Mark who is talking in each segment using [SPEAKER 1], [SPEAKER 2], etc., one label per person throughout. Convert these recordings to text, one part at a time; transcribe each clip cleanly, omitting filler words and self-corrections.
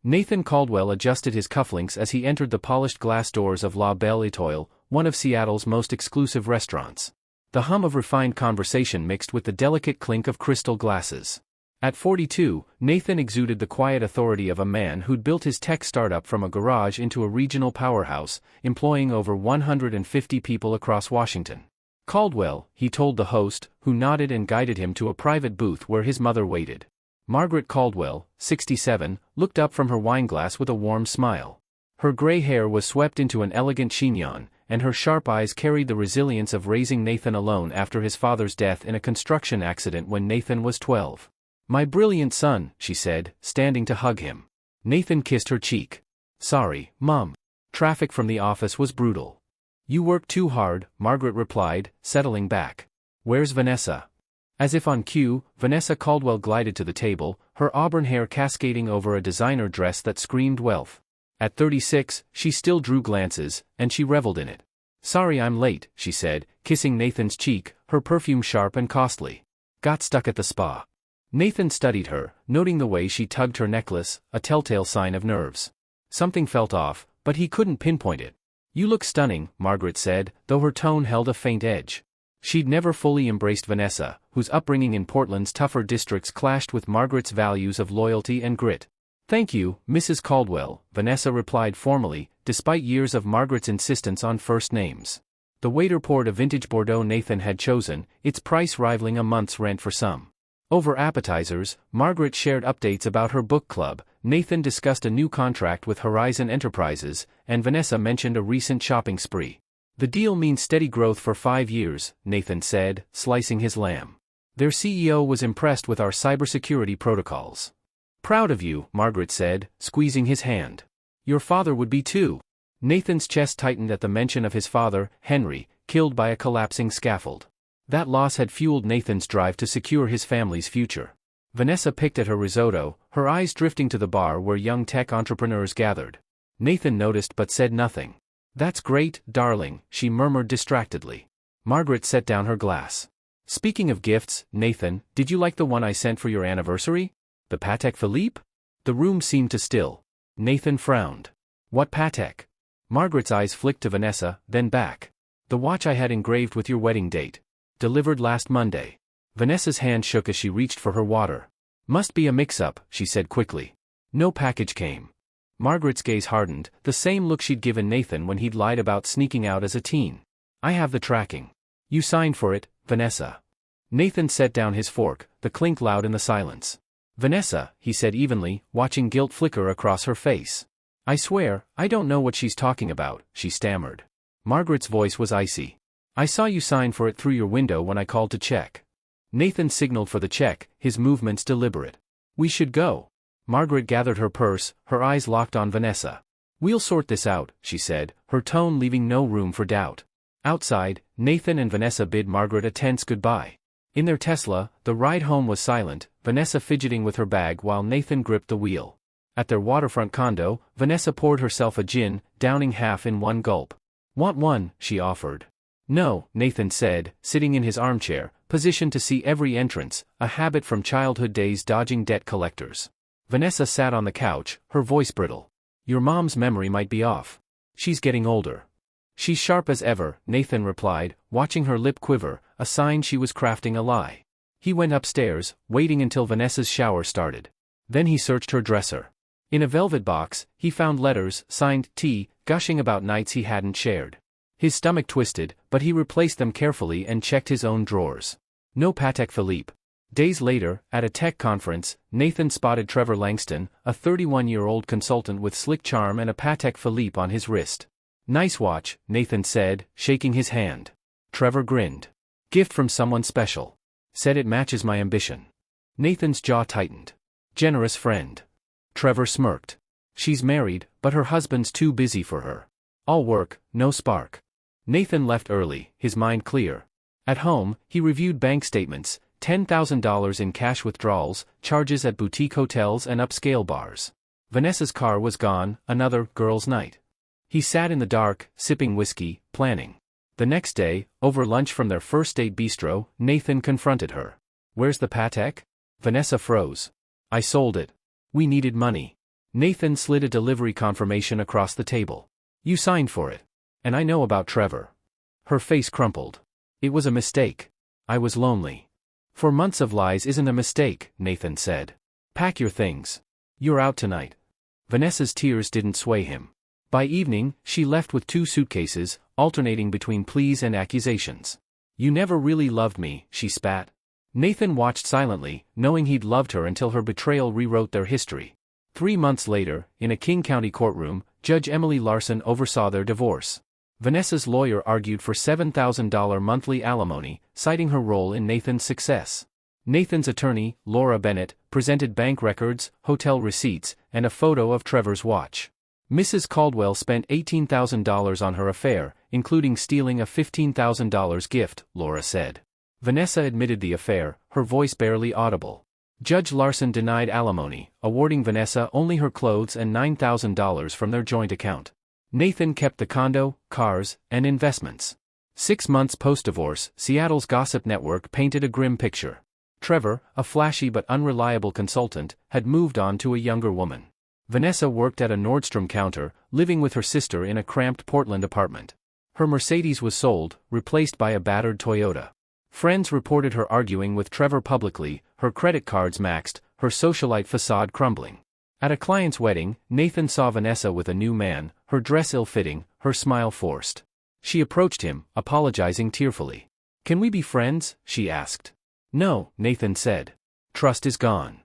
[SPEAKER 1] Nathan Caldwell adjusted his cufflinks as he entered the polished glass doors of La Belle Étoile, one of Seattle's most exclusive restaurants. The hum of refined conversation mixed with the delicate clink of crystal glasses. At 42, Nathan exuded the quiet authority of a man who'd built his tech startup from a garage into a regional powerhouse, employing over 150 people across Washington. Caldwell, he told the host, who nodded and guided him to a private booth where his mother waited. Margaret Caldwell, 67, looked up from her wineglass with a warm smile. Her gray hair was swept into an elegant chignon, and her sharp eyes carried the resilience of raising Nathan alone after his father's death in a construction accident when Nathan was 12. "My brilliant son," she said, standing to hug him. Nathan kissed her cheek. "Sorry, Mom. Traffic from the office was brutal." "You work too hard," Margaret replied, settling back. "Where's Vanessa?" As if on cue, Vanessa Caldwell glided to the table, her auburn hair cascading over a designer dress that screamed wealth. At 36, she still drew glances, and she reveled in it. "Sorry I'm late," she said, kissing Nathan's cheek, her perfume sharp and costly. "Got stuck at the spa." Nathan studied her, noting the way she tugged her necklace, a telltale sign of nerves. Something felt off, but he couldn't pinpoint it. "You look stunning," Margaret said, though her tone held a faint edge. She'd never fully embraced Vanessa, whose upbringing in Portland's tougher districts clashed with Margaret's values of loyalty and grit. "Thank you, Mrs. Caldwell," Vanessa replied formally, despite years of Margaret's insistence on first names. The waiter poured a vintage Bordeaux Nathan had chosen, its price rivaling a month's rent for some. Over appetizers, Margaret shared updates about her book club, Nathan discussed a new contract with Horizon Enterprises, and Vanessa mentioned a recent shopping spree. "The deal means steady growth for 5 years," Nathan said, slicing his lamb. "Their CEO was impressed with our cybersecurity protocols." "Proud of you," Margaret said, squeezing his hand. "Your father would be too." Nathan's chest tightened at the mention of his father, Henry, killed by a collapsing scaffold. That loss had fueled Nathan's drive to secure his family's future. Vanessa picked at her risotto, her eyes drifting to the bar where young tech entrepreneurs gathered. Nathan noticed but said nothing. "That's great, darling," she murmured distractedly. Margaret set down her glass. "Speaking of gifts, Nathan, did you like the one I sent for your anniversary? The Patek Philippe?" The room seemed to still. Nathan frowned. "What Patek?" Margaret's eyes flicked to Vanessa, then back. "The watch I had engraved with your wedding date. Delivered last Monday." Vanessa's hand shook as she reached for her water. "Must be a mix-up," she said quickly. "No package came." Margaret's gaze hardened, the same look she'd given Nathan when he'd lied about sneaking out as a teen. "I have the tracking." "You signed for it, Vanessa." Nathan set down his fork, the clink loud in the silence. "Vanessa," he said evenly, watching guilt flicker across her face. "I swear, I don't know what she's talking about," she stammered. Margaret's voice was icy. "I saw you sign for it through your window when I called to check." Nathan signaled for the check, his movements deliberate. "We should go." Margaret gathered her purse, her eyes locked on Vanessa. "We'll sort this out," she said, her tone leaving no room for doubt. Outside, Nathan and Vanessa bid Margaret a tense goodbye. In their Tesla, the ride home was silent, Vanessa fidgeting with her bag while Nathan gripped the wheel. At their waterfront condo, Vanessa poured herself a gin, downing half in one gulp. "Want one?" she offered. "No," Nathan said, sitting in his armchair, positioned to see every entrance, a habit from childhood days dodging debt collectors. Vanessa sat on the couch, her voice brittle. "Your mom's memory might be off. She's getting older." "She's sharp as ever," Nathan replied, watching her lip quiver, a sign she was crafting a lie. He went upstairs, waiting until Vanessa's shower started. Then he searched her dresser. In a velvet box, he found letters, signed T, gushing about nights he hadn't shared. His stomach twisted, but he replaced them carefully and checked his own drawers. No Patek Philippe. Days later, at a tech conference, Nathan spotted Trevor Langston, a 31-year-old consultant with slick charm and a Patek Philippe on his wrist. "Nice watch," Nathan said, shaking his hand. Trevor grinned. "Gift from someone special. Said it matches my ambition." Nathan's jaw tightened. "Generous friend." Trevor smirked. "She's married, but her husband's too busy for her. All work, no spark." Nathan left early, his mind clear. At home, he reviewed bank statements, $10,000 in cash withdrawals, charges at boutique hotels and upscale bars. Vanessa's car was gone, another girls' night. He sat in the dark, sipping whiskey, planning. The next day, over lunch from their first date bistro, Nathan confronted her. "Where's the Patek?" Vanessa froze. "I sold it. We needed money." Nathan slid a delivery confirmation across the table. You signed for it. And I know about Trevor. Her face crumpled. It was a mistake. I was lonely. 4 months of lies isn't a mistake, Nathan said. Pack your things. You're out tonight. Vanessa's tears didn't sway him. By evening, she left with 2 suitcases, alternating between pleas and accusations. You never really loved me, she spat. Nathan watched silently, knowing he'd loved her until her betrayal rewrote their history. 3 months later, in a King County courtroom, Judge Emily Larson oversaw their divorce. Vanessa's lawyer argued for $7,000 monthly alimony, citing her role in Nathan's success. Nathan's attorney, Laura Bennett, presented bank records, hotel receipts, and a photo of Trevor's watch. Mrs. Caldwell spent $18,000 on her affair, including stealing a $15,000 gift, Laura said. Vanessa admitted the affair, her voice barely audible. Judge Larson denied alimony, awarding Vanessa only her clothes and $9,000 from their joint account. Nathan kept the condo, cars, and investments. 6 months post-divorce, Seattle's gossip network painted a grim picture. Trevor, a flashy but unreliable consultant, had moved on to a younger woman. Vanessa worked at a Nordstrom counter, living with her sister in a cramped Portland apartment. Her Mercedes was sold, replaced by a battered Toyota. Friends reported her arguing with Trevor publicly, her credit cards maxed, her socialite facade crumbling. At a client's wedding, Nathan saw Vanessa with a new man, her dress ill-fitting, her smile forced. She approached him, apologizing tearfully. "Can we be friends?" she asked. "No," Nathan said. "Trust is gone."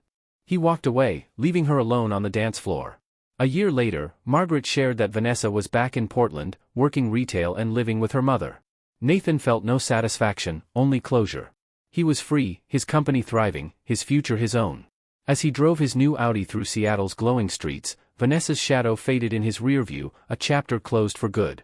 [SPEAKER 1] He walked away, leaving her alone on the dance floor. A year later, Margaret shared that Vanessa was back in Portland, working retail and living with her mother. Nathan felt no satisfaction, only closure. He was free, his company thriving, his future his own. As he drove his new Audi through Seattle's glowing streets, Vanessa's shadow faded in his rearview, a chapter closed for good.